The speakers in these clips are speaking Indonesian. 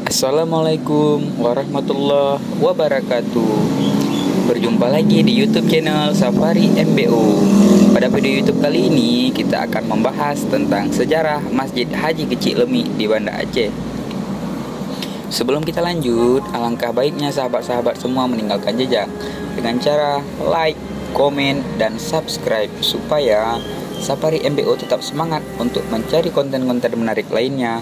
Assalamualaikum warahmatullahi wabarakatuh. Berjumpa lagi di YouTube channel Safari MBO. Pada video YouTube kali ini kita akan membahas tentang sejarah Masjid Haji Kecik Lemi di Banda Aceh. Sebelum kita lanjut, alangkah baiknya sahabat-sahabat semua meninggalkan jejak dengan cara like, komen, dan subscribe supaya Safari MBO tetap semangat untuk mencari konten-konten menarik lainnya.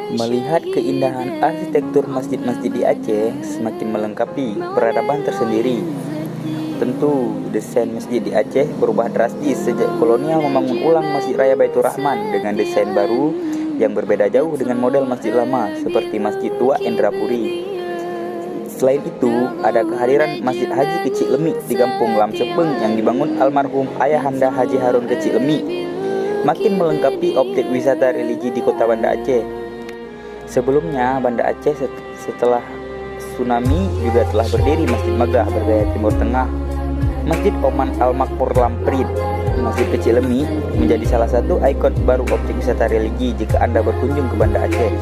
Melihat keindahan arsitektur masjid-masjid di Aceh semakin melengkapi peradaban tersendiri. Tentu, desain masjid di Aceh berubah drastis sejak kolonial membangun ulang Masjid Raya Baitur Rahman dengan desain baru yang berbeda jauh dengan model masjid lama seperti Masjid Tua Indrapuri. Selain itu, ada kehadiran Masjid Haji Kecik Lemi di Kampung Lam Sepeng yang dibangun almarhum Ayahanda Haji Harun Kecik Lemi, makin melengkapi objek wisata religi di kota Banda Aceh. Sebelumnya, Banda Aceh setelah tsunami juga telah berdiri Masjid Megah bergaya Timur Tengah. Masjid Oman Al-Makmur Lamprit, Masjid Kecik Lemi, menjadi salah satu ikon baru objek wisata religi jika Anda berkunjung ke Banda Aceh.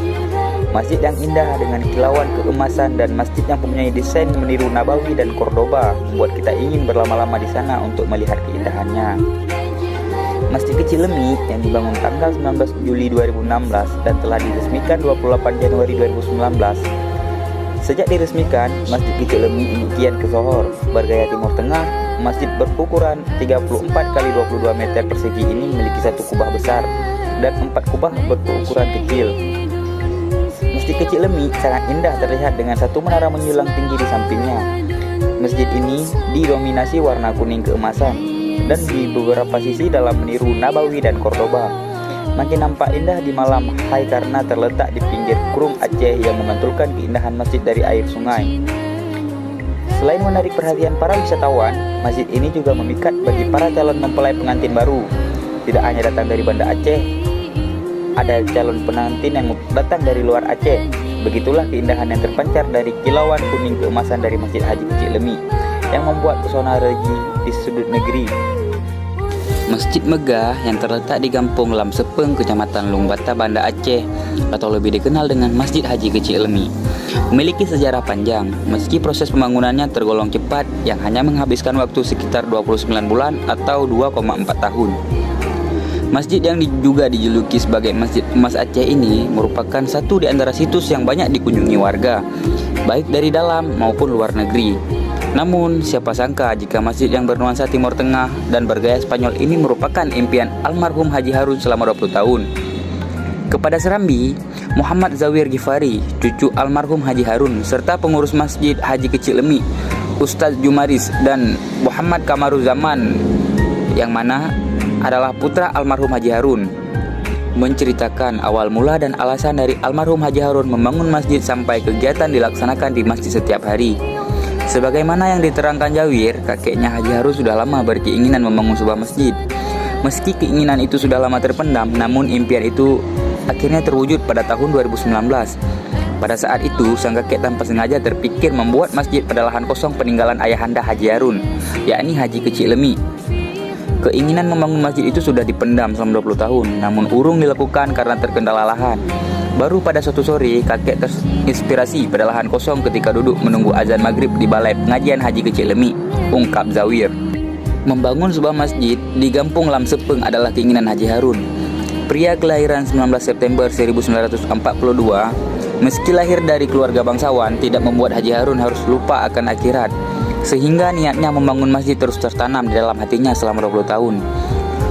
Masjid yang indah dengan kilauan keemasan dan masjid yang mempunyai desain meniru Nabawi dan Cordoba membuat kita ingin berlama-lama di sana untuk melihat keindahannya. Masjid Kecik Lemi yang dibangun tanggal 19 Juli 2016 dan telah diresmikan 28 Januari 2019. Sejak diresmikan, Masjid Kecik Lemi ini kian kesohor. Bergaya Timur Tengah, masjid berukuran 34 x 22 meter persegi ini memiliki satu kubah besar dan 4 kubah berukuran kecil. Masjid Kecik Lemi sangat indah terlihat dengan satu menara menjulang tinggi di sampingnya. Masjid ini didominasi warna kuning keemasan dan di beberapa sisi dalam meniru Nabawi dan Cordoba. Makin nampak indah di malam hari karena terletak di pinggir Kurung Aceh yang memantulkan keindahan masjid dari air sungai. Selain menarik perhatian para wisatawan, masjid ini juga memikat bagi para calon mempelai pengantin baru. Tidak hanya datang dari Banda Aceh, ada calon pengantin yang datang dari luar Aceh. Begitulah keindahan yang terpancar dari kilauan kuning keemasan dari Masjid Haji Kecik Lemi yang membuat pesona religi di sudut negeri. Masjid Megah yang terletak di Kampung Lam Sepeng, Kecamatan Lungbata, Banda Aceh, atau lebih dikenal dengan Masjid Haji Kecik Lemi, memiliki sejarah panjang. Meski proses pembangunannya tergolong cepat yang hanya menghabiskan waktu sekitar 29 bulan atau 2,4 tahun. Masjid yang juga dijuluki sebagai Masjid Emas Aceh ini merupakan satu di antara situs yang banyak dikunjungi warga, baik dari dalam maupun luar negeri. Namun, siapa sangka jika masjid yang bernuansa Timur Tengah dan bergaya Spanyol ini merupakan impian almarhum Haji Harun selama 20 tahun. Kepada Serambi, Muhammad Zawir Ghifari, cucu almarhum Haji Harun, serta pengurus Masjid Haji Kecik Lemi, Ustadz Jumaris, dan Muhammad Kamaruzaman, yang mana adalah putra almarhum Haji Harun, menceritakan awal mula dan alasan dari almarhum Haji Harun membangun masjid sampai kegiatan dilaksanakan di masjid setiap hari. Sebagaimana yang diterangkan Jawir, kakeknya Haji Harun sudah lama berkeinginan membangun sebuah masjid. Meski keinginan itu sudah lama terpendam, namun impian itu akhirnya terwujud pada tahun 2019. Pada saat itu, sang kakek tanpa sengaja terpikir membuat masjid pada lahan kosong peninggalan ayahanda Haji Harun, yakni Haji Kecik Lemi. Keinginan membangun masjid itu sudah dipendam selama 20 tahun, namun urung dilakukan karena terkendala lahan. Baru pada suatu sore, kakek terinspirasi pada lahan kosong ketika duduk menunggu azan maghrib di balai pengajian Haji Kecik Lemi, ungkap Zawir. Membangun sebuah masjid di Kampung Lam Sepeng adalah keinginan Haji Harun. Pria kelahiran 19 September 1942, meski lahir dari keluarga bangsawan, tidak membuat Haji Harun harus lupa akan akhirat, sehingga niatnya membangun masjid terus tertanam di dalam hatinya selama 20 tahun.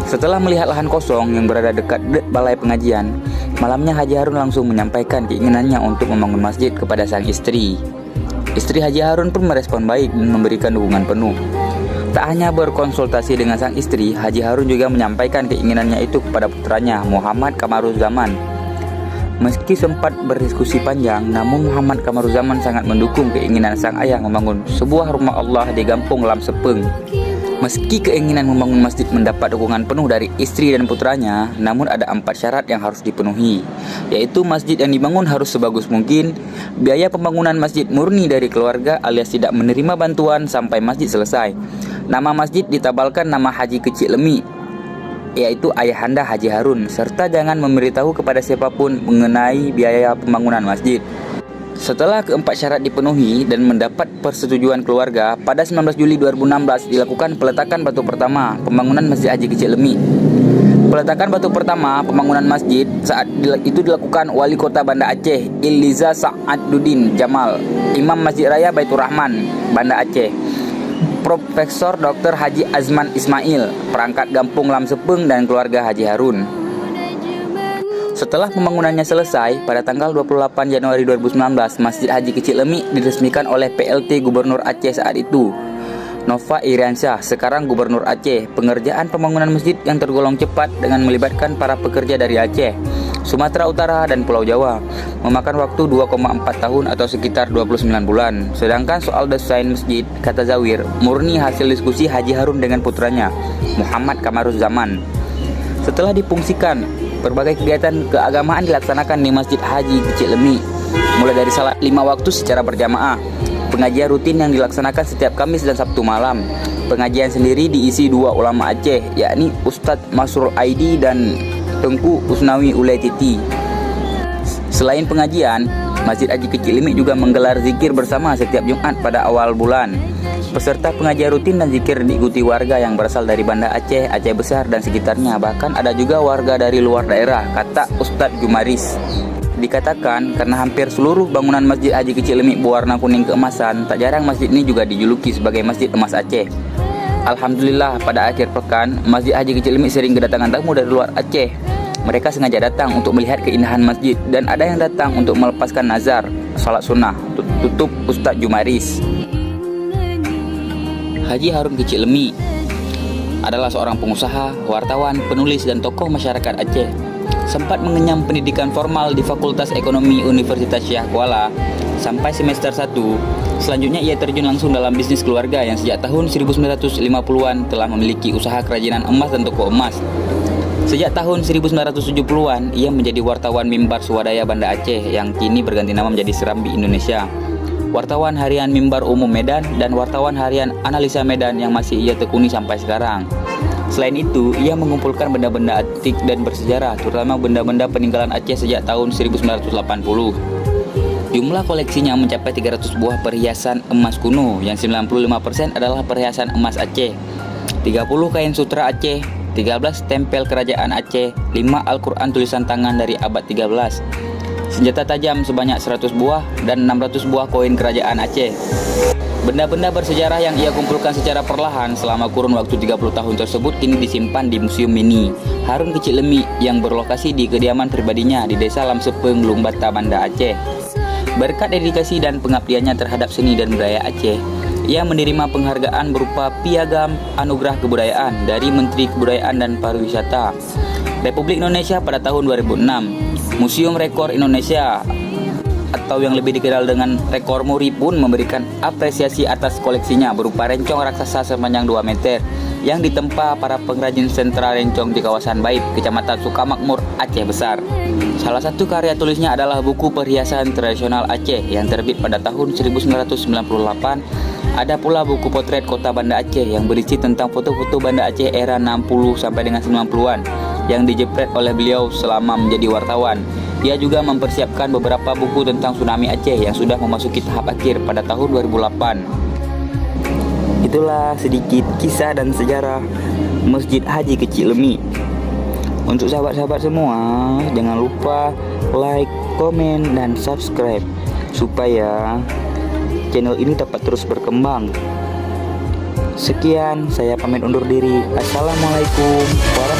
Setelah melihat lahan kosong yang berada dekat balai pengajian, malamnya Haji Harun langsung menyampaikan keinginannya untuk membangun masjid kepada sang istri. Istri Haji Harun pun merespon baik dan memberikan dukungan penuh. Tak hanya berkonsultasi dengan sang istri, Haji Harun juga menyampaikan keinginannya itu kepada putranya, Muhammad Kamaruzaman. Meski sempat berdiskusi panjang, namun Muhammad Kamaruzaman sangat mendukung keinginan sang ayah membangun sebuah rumah Allah di Kampung Lam Sepeng. Meski keinginan membangun masjid mendapat dukungan penuh dari istri dan putranya, namun ada 4 syarat yang harus dipenuhi, yaitu masjid yang dibangun harus sebagus mungkin, biaya pembangunan masjid murni dari keluarga alias tidak menerima bantuan sampai masjid selesai, nama masjid ditabalkan nama Haji Kecik Lemi, yaitu ayahanda Haji Harun, serta jangan memberitahu kepada siapapun mengenai biaya pembangunan masjid. Setelah keempat syarat dipenuhi dan mendapat persetujuan keluarga, pada 19 Juli 2016 dilakukan peletakan batu pertama pembangunan Masjid Haji Kecil Lemi. Peletakan batu pertama pembangunan masjid saat itu dilakukan Wali Kota Banda Aceh Iliza Sa'aduddin Jamal, Imam Masjid Raya Baitur Rahman, Banda Aceh, Profesor Dr. Haji Azman Ismail, perangkat Gampung Lam Sepeng dan keluarga Haji Harun. Setelah pembangunannya selesai, pada tanggal 28 Januari 2019, Masjid Haji Kecil Lemi diresmikan oleh PLT Gubernur Aceh saat itu, Nova Iriansyah, sekarang Gubernur Aceh. Pengerjaan pembangunan masjid yang tergolong cepat dengan melibatkan para pekerja dari Aceh, Sumatera Utara, dan Pulau Jawa, memakan waktu 2,4 tahun atau sekitar 29 bulan. Sedangkan soal desain masjid, kata Zawir, murni hasil diskusi Haji Harun dengan putranya, Muhammad Kamaruz Zaman. Setelah difungsikan, berbagai kegiatan keagamaan dilaksanakan di Masjid Haji Kecil Lemi, mulai dari salat 5 waktu secara berjamaah, pengajian rutin yang dilaksanakan setiap Kamis dan Sabtu malam. Pengajian sendiri diisi 2 ulama Aceh, yakni Ustadz Masrul Aidi dan Tengku Usnawi Ulay Titi. Selain pengajian, Masjid Haji Kecil Lemi juga menggelar zikir bersama setiap Jumat pada awal bulan. Peserta pengajian rutin dan zikir diikuti warga yang berasal dari Banda Aceh, Aceh Besar, dan sekitarnya. Bahkan ada juga warga dari luar daerah, kata Ustadz Jumaris. Dikatakan karena hampir seluruh bangunan Masjid Haji Kecil Lemi berwarna kuning keemasan, tak jarang masjid ini juga dijuluki sebagai Masjid Emas Aceh. Alhamdulillah, pada akhir pekan, Masjid Haji Kecil Lemi sering kedatangan tamu dari luar Aceh. Mereka sengaja datang untuk melihat keindahan masjid, dan ada yang datang untuk melepaskan nazar, salat sunnah, tutup Ustadz Jumaris. Haji Harun Kecil Lemi adalah seorang pengusaha, wartawan, penulis, dan tokoh masyarakat Aceh. Sempat mengenyam pendidikan formal di Fakultas Ekonomi Universitas Syah Kuala sampai semester 1. Selanjutnya ia terjun langsung dalam bisnis keluarga yang sejak tahun 1950-an telah memiliki usaha kerajinan emas dan toko emas. Sejak tahun 1970-an ia menjadi wartawan Mimbar Swadaya Banda Aceh yang kini berganti nama menjadi Serambi Indonesia, wartawan harian Mimbar Umum Medan, dan wartawan harian Analisa Medan yang masih ia tekuni sampai sekarang. Selain itu, ia mengumpulkan benda-benda antik dan bersejarah, terutama benda-benda peninggalan Aceh sejak tahun 1980. Jumlah koleksinya mencapai 300 buah perhiasan emas kuno, yang 95% adalah perhiasan emas Aceh, 30 kain sutra Aceh, 13 tempel kerajaan Aceh, 5 Al-Quran tulisan tangan dari abad 13, senjata tajam sebanyak 100 buah, dan 600 buah koin kerajaan Aceh. Benda-benda bersejarah yang ia kumpulkan secara perlahan selama kurun waktu 30 tahun tersebut kini disimpan di Museum Mini Harun Kecil Lemi yang berlokasi di kediaman pribadinya di Desa Lam Sepeng, Lumbata, Banda Aceh. Berkat dedikasi dan pengabdiannya terhadap seni dan budaya Aceh, ia menerima penghargaan berupa Piagam Anugerah Kebudayaan dari Menteri Kebudayaan dan Pariwisata Republik Indonesia pada tahun 2006. Museum Rekor Indonesia atau yang lebih dikenal dengan Rekor Muri pun memberikan apresiasi atas koleksinya berupa rencong raksasa sepanjang 2 meter yang ditempa para pengrajin sentra rencong di kawasan Baib, Kecamatan Sukamakmur, Aceh Besar. Salah satu karya tulisnya adalah buku perhiasan tradisional Aceh yang terbit pada tahun 1998. Ada pula buku potret kota Banda Aceh yang berisi tentang foto-foto Banda Aceh era 60 sampai dengan 90-an yang dijepret oleh beliau selama menjadi wartawan. Ia juga mempersiapkan beberapa buku tentang tsunami Aceh yang sudah memasuki tahap akhir pada tahun 2008. Itulah sedikit kisah dan sejarah Masjid Haji Kecil Lemi. Untuk sahabat-sahabat semua, jangan lupa like, komen, dan subscribe supaya channel ini dapat terus berkembang. Sekian, saya pamit undur diri. Assalamualaikum warahmatullahi wabarakatuh.